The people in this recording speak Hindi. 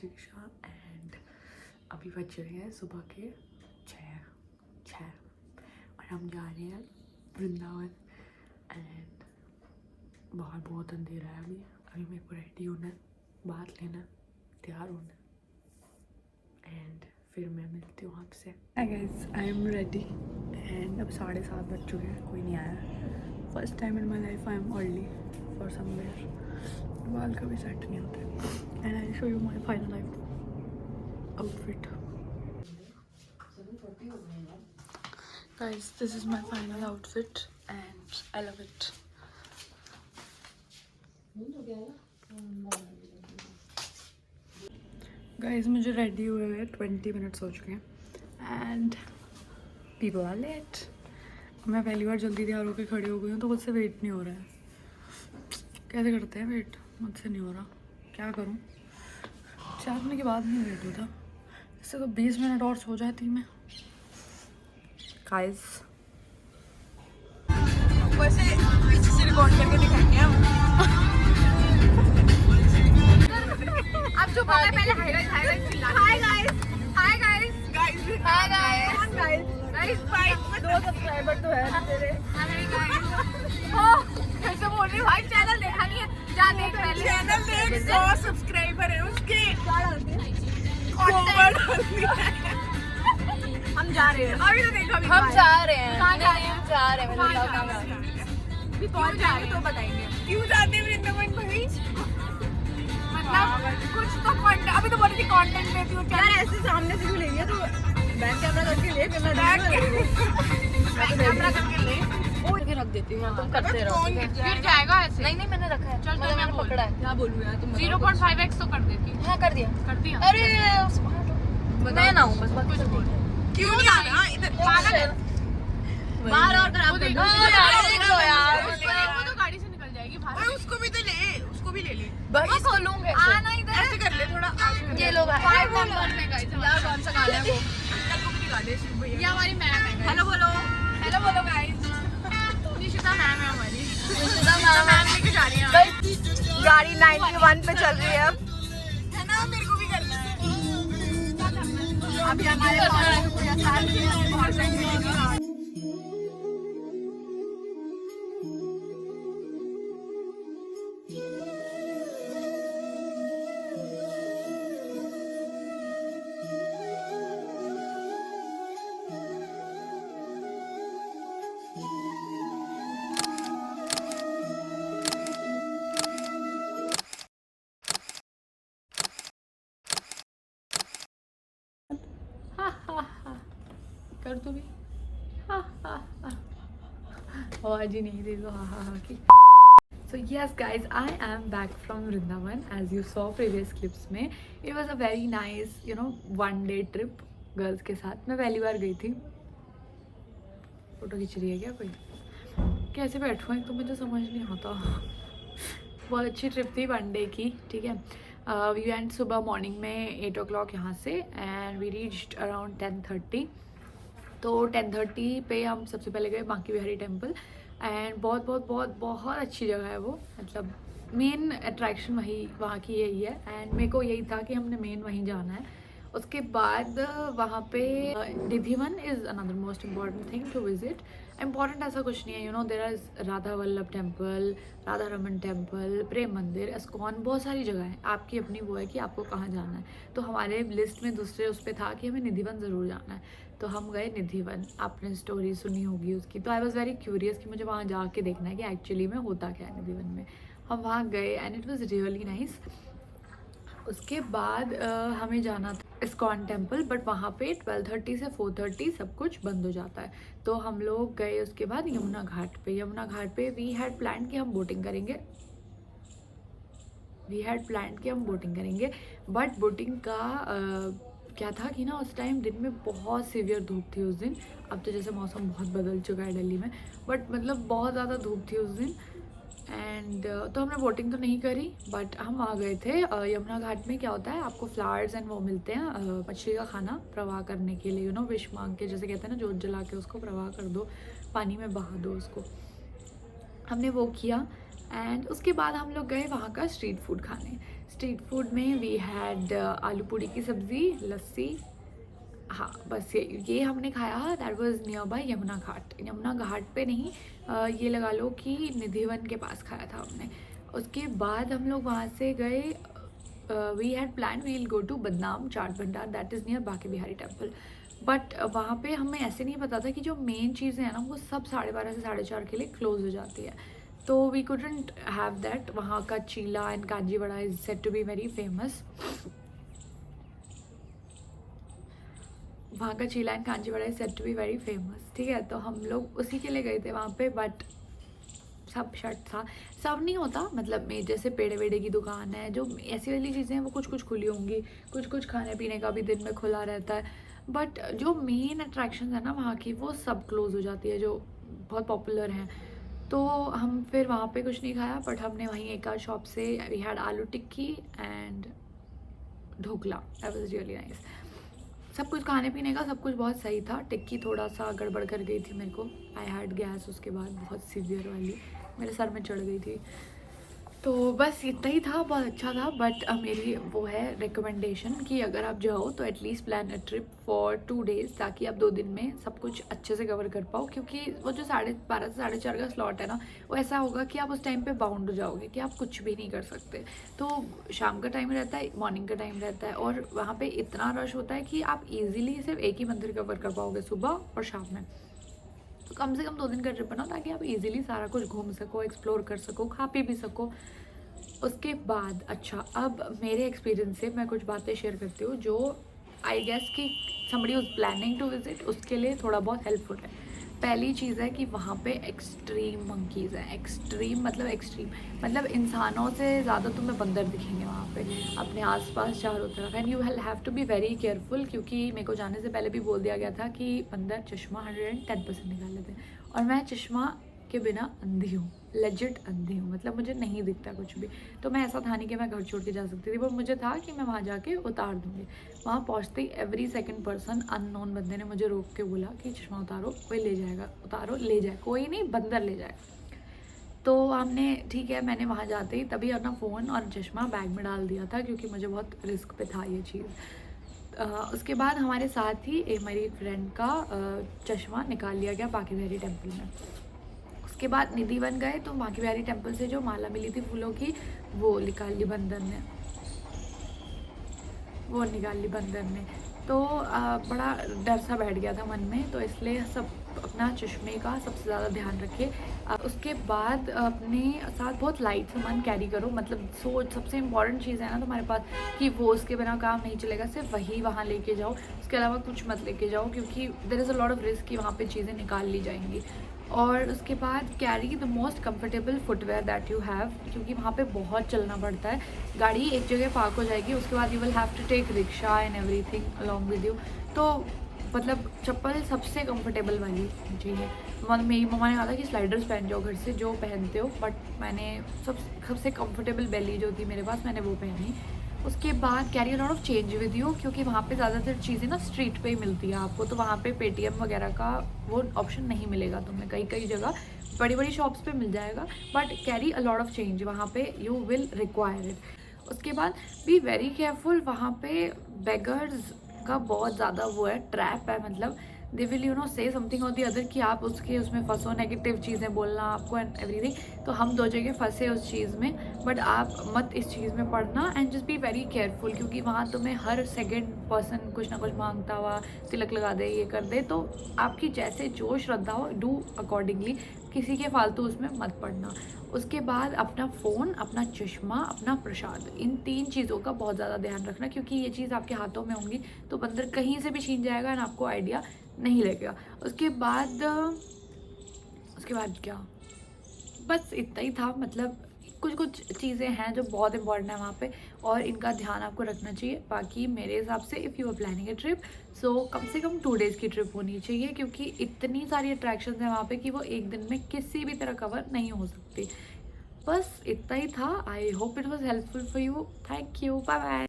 प्रतीक्षा एंड अभी बज रहे हैं सुबह के 6 और हम जा रहे हैं वृंदावन एंड बाहर बहुत अंधेरा है। अभी मेरे को रेडी होना है, बात लेना, तैयार होना एंड फिर मैं मिलती हूँ आपसे। Hi guys, I am ready and अब 7:30 बज चुके हैं, कोई नहीं आया। First time in my life I am early for somewhere. बाल कभी सेट नहीं होते and I show you my final outfit. Guys, this is my final outfit and I love it. Guys, मुझे रेडी हुए हुए 20 मिनट्स हो चुके हैं एंड पीपल आर लेट। मैं पहली बार जल्दी तैयार होकर खड़ी हो गई हूँ तो मुझसे वेट नहीं हो रहा है। कैसे करते हैं वेट? मुझसे नहीं हो रहा, क्या करूँ? 4 बजे के बाद नहीं वेट होता, इससे तो 20 मिनट और सो जाती मैं। गाइस, वैसे पीछे से रिकॉर्ड करके दिखाएंगे हम। अब जो पहले हाईलाइट चिल्ला। Hi guys, hi guys, guys, hi guys, guys, guys, भाई 2 सब्सक्राइबर तो है तेरे। हाय गाइस, ओ कैसे बोल रही भाई? चैनल देखा नहीं है, जा देख पहले। चैनल देख, 100 सब्सक्राइबर है उसके। क्या डालती है? हम जा रहे हैं, अभी तो देखा भी। हम जा रहे हैं, कहाँ जा रहे हैं? जा रहे हैं, मैं बताऊँ कहाँ जा रहे हैं। भी कौन जा रहे हैं तो बताएंगे। क्यों जाते हैं वृंदावन भाई? मतलब कुछ तो कंटेंट, अभी तो बोली थी कंटेंट देती हूँ। यार ऐसे सामने से भी ले लिया तो बैक कैमरा करके ले, फिर मैं बैक कैमरा करके ले और के रख देती हूँ। तुम करते रहो, फिर जाएगा ऐसे। नहीं मैंने रखा है, चल मैंने पकड़ा है। क्या बोलूँ यार तुम? 0.5x तो कर देती। हाँ कर दिया। अरे मैं ना हूँ बस, बात कुछ बोल। क्यों नहीं आ रहा इधर? बाहर और खराब कर दो यार। वो तो गाड़ी से निकल जाएगी बाहर। उसको भी तो ले, उसको भी ले ले। बस खोलूंगा आना इधर, ऐसे कर ले थोड़ा। ये लोग 5 नंबर में गाइस। यार कौन सा गाना है वो? ये हमारी मैम है। हेलो बोलो गाइस। निशिता मैम है हमारी। निशिता मैम लेके जा रही है गाड़ी 91 पे चल रही है। है ना, मेरे को भी करना है। अभी हमारे पास कोई आसान नहीं बहुत सही। कर दो भी आवाज ही नहीं देखो हा की। So yes guys, I am back from Vrindavan as you saw previous clips में। It was a very nice one day trip girls के साथ। मैं पहली बार गई थी। फोटो खींच रही है क्या कोई? कैसे बैठूँ, एक तो मुझे समझ नहीं आता। बहुत अच्छी ट्रिप थी, 1 डे की, ठीक है। वी वेंट सुबह मॉर्निंग में 8 o'clock यहाँ से एंड वी रीच्ड अराउंड 10:30। तो 10:30 पे हम सबसे पहले गए बांकी बिहारी टेम्पल एंड बहुत अच्छी जगह है वो। मतलब मेन अट्रैक्शन वहाँ की यही है एंड मेरे को यही था कि हमने मेन वहीं जाना है। उसके बाद वहाँ पे Nidhivan is another most important thing to visit. Important ऐसा कुछ नहीं है, there is Radha Vallabh temple, Radha Raman temple, Prem Mandir, ISKCON, बहुत सारी जगह है। आपकी अपनी वो है कि आपको कहाँ जाना है। तो हमारे लिस्ट में दूसरे उस पर था कि हमें निधिवन ज़रूर जाना है, तो हम गए निधिवन। आपने स्टोरी सुनी होगी उसकी, तो आई वॉज वेरी क्यूरियस कि मुझे वहाँ जाके देखना है कि एक्चुअली में होता क्या है निधिवन में। हम वहाँ गए and it was really nice. उसके बाद हमें जाना था इस्कॉन टेम्पल, बट वहाँ पे 12:30 से 4:30 सब कुछ बंद हो जाता है। तो हम लोग गए उसके बाद यमुना घाट पे वी हैड प्लान कि हम बोटिंग करेंगे बट बोटिंग का क्या था कि ना उस टाइम दिन में बहुत सीवियर धूप थी उस दिन। अब तो जैसे मौसम बहुत बदल चुका है दिल्ली में, बट मतलब बहुत ज़्यादा धूप थी उस दिन एंड तो हमने बोटिंग तो नहीं करी बट हम वहाँ गए थे। यमुना घाट में क्या होता है, आपको फ्लावर्स एंड वो मिलते हैं, मछली का खाना प्रवाह करने के लिए, विश मांग के, जैसे कहते हैं ना, जोत जला के उसको प्रवाह कर दो, पानी में बहा दो उसको। हमने वो किया एंड उसके बाद हम लोग गए वहाँ का स्ट्रीट फूड खाने। स्ट्रीट फूड में वी हैड आलू पूड़ी की सब्ज़ी, लस्सी, हाँ बस ये हमने खाया। That was nearby Yamuna Ghat. Yamuna Ghat पे नहीं, ये लगा लो कि निधिवन के पास खाया था हमने। उसके बाद हम लोग वहाँ से गए, we had plan we will go to Badnaam Chaat Bhandar, that is near Banke Bihari temple. But वहाँ पे हमें ऐसे नहीं पता था कि जो मेन चीज़ें हैं ना वो सब 12:30 से 4:30 के लिए क्लोज हो जाती है, तो वी कुडंट हैव दैट। वहाँ का cheela and kanji vada is said to be very famous. वहाँ का cheela and kanji vada is said to be very famous, ठीक है। तो हम लोग उसी के लिए गए थे वहाँ पे, बट सब शट था। सब नहीं होता, मतलब मैं जैसे पेड़े वेड़े की दुकान है, जो ऐसी वाली चीज़ें हैं वो कुछ कुछ खुली होंगी, कुछ कुछ खाने पीने का भी दिन में खुला रहता है, बट जो मेन अट्रैक्शन है ना वहाँ की वो सब क्लोज हो जाती है, जो बहुत पॉपुलर हैं। तो हम फिर वहाँ पे कुछ नहीं खाया, बट हमने वहीं एक आध शॉप से we had aloo tikki and dhokla, that was really nice. सब कुछ खाने पीने का सब कुछ बहुत सही था। टिक्की थोड़ा सा गड़बड़ कर गई थी मेरे को, आई हैड गैस उसके बाद, बहुत सीवियर वाली मेरे सर में चढ़ गई थी। तो बस इतना ही था, बहुत अच्छा था। बट मेरी वो है रिकमेंडेशन कि अगर आप जाओ तो at least plan a trip for 2 days, ताकि आप 2 दिन में सब कुछ अच्छे से कवर कर पाओ। क्योंकि वो जो 12:30 से 4:30 का स्लॉट है ना, वो ऐसा होगा कि आप उस टाइम पे बाउंड हो जाओगे कि आप कुछ भी नहीं कर सकते। तो शाम का टाइम रहता है, मॉर्निंग का टाइम रहता है, और वहाँ पे इतना रश होता है कि आप ईजिली सिर्फ एक ही मंदिर कवर कर पाओगे सुबह और शाम में। तो कम से कम 2 दिन का ट्रिप बनाओ ताकि आप इजीली सारा कुछ घूम सको, एक्सप्लोर कर सको, खा पी भी सको। उसके बाद अच्छा, अब मेरे एक्सपीरियंस से मैं कुछ बातें शेयर करती हूँ जो आई गेस कि somebody was planning to visit उसके लिए थोड़ा बहुत हेल्पफुल है। पहली चीज़ है कि वहाँ पे एक्सट्रीम मंकीज़ हैं। एक्सट्रीम मतलब इंसानों से ज़्यादा तुम्हें बंदर दिखेंगे वहाँ पे अपने आसपास चारों तरफ। And you will have to be very careful, क्योंकि मेरे को जाने से पहले भी बोल दिया गया था कि बंदर चश्मा 110% निकाल लेते हैं, और मैं चश्मा के बिना अंधी हूँ, लेजिट अंधी हूँ, मतलब मुझे नहीं दिखता कुछ भी। तो मैं ऐसा था नहीं कि मैं घर छोड़ के जा सकती थी, पर मुझे था कि मैं वहाँ जाके उतार दूँगी। वहाँ पहुँचते ही एवरी सेकंड पर्सन अननोन बंदे ने मुझे रोक के बोला कि चश्मा उतारो, कोई ले जाएगा, उतारो ले जाए, कोई नहीं बंदर ले जाए। तो हमने ठीक है, मैंने वहाँ जाते ही तभी अपना फ़ोन और चश्मा बैग में डाल दिया था, क्योंकि मुझे बहुत रिस्क पे था ये चीज़। उसके बाद हमारे साथ ही मेरी फ्रेंड का चश्मा निकाल लिया गया बांके बिहारी टेम्पल में। उसके बाद निधिवन गए तो बांके बिहारी टेम्पल से जो माला मिली थी फूलों की, वो निकाल ली बंदर ने, तो बड़ा डर सा बैठ गया था मन में, तो इसलिए सब अपना चश्मे का सबसे ज़्यादा ध्यान रखे। उसके बाद अपने साथ बहुत लाइट सामान कैरी करो, मतलब सबसे इम्पॉर्टेंट चीज़ है ना तुम्हारे पास कि वो उसके बिना काम नहीं चलेगा, सिर्फ वही वहाँ लेके जाओ, उसके अलावा कुछ मत लेके जाओ, क्योंकि there is a lot of risk कि वहाँ पे चीज़ें निकाल ली जाएंगी। और उसके बाद carry the most comfortable footwear that you have, क्योंकि वहाँ पे बहुत चलना पड़ता है। गाड़ी एक जगह पार्क हो जाएगी, उसके बाद you will have to take rickshaw and everything along with you. तो मतलब चप्पल सबसे कंफर्टेबल वाली चाहिए। मेरी मम्मा ने कहा था कि स्लाइडर्स पहन जाओ घर से, जो पहनते हो, बट मैंने सबसे कंफर्टेबल बेली जो थी मेरे पास, मैंने वो पहनी। उसके बाद carry a lot of change with you, क्योंकि वहाँ पे ज़्यादातर चीज़ें ना स्ट्रीट पे ही मिलती है आपको, तो वहाँ पे पेटीएम वगैरह का वो ऑप्शन नहीं मिलेगा तुम्हें। कई जगह बड़ी बड़ी शॉप्स पे मिल जाएगा, but carry a lot of change, वहाँ पे यू विल रिक्वायर इट। उसके बाद बी वेरी केयरफुल, वहाँ पे बेगर्स का बहुत ज़्यादा वो है, ट्रैप है, मतलब दे विल से समथिंग और दी अदर कि आप उसमें फंसो, नेगेटिव चीज़ें बोलना आपको एंड एवरीथिंग। तो हम 2 जगह फंसे उस चीज़ में, बट आप मत इस चीज़ में पड़ना and just be very careful, क्योंकि वहाँ तुम्हें हर सेकंड पर्सन कुछ ना कुछ मांगता हुआ, तिलक लगा दे, ये कर दे, तो आपकी जैसे जो श्रद्धा हो डू अकॉर्डिंगली, किसी के फालतू उसमें मत पड़ना। उसके बाद अपना फ़ोन, अपना चश्मा, अपना प्रसाद, इन 3 चीज़ों का बहुत ज़्यादा ध्यान रखना, क्योंकि ये चीज़ आपके हाथों में होंगी तो बंदर कहीं से भी छीन जाएगा एंड आपको आइडिया नहीं लगेगा। उसके बाद क्या, बस इतना ही था। मतलब कुछ चीज़ें हैं जो बहुत इंपॉर्टेंट है वहाँ पे, और इनका ध्यान आपको रखना चाहिए। बाकी मेरे हिसाब से if you are planning a trip, so कम से कम 2 days की ट्रिप होनी चाहिए, क्योंकि इतनी सारी अट्रैक्शंस हैं वहाँ पे कि वो एक दिन में किसी भी तरह कवर नहीं हो सकती। बस इतना ही था। I hope it was helpful for you. Thank you, bye bye.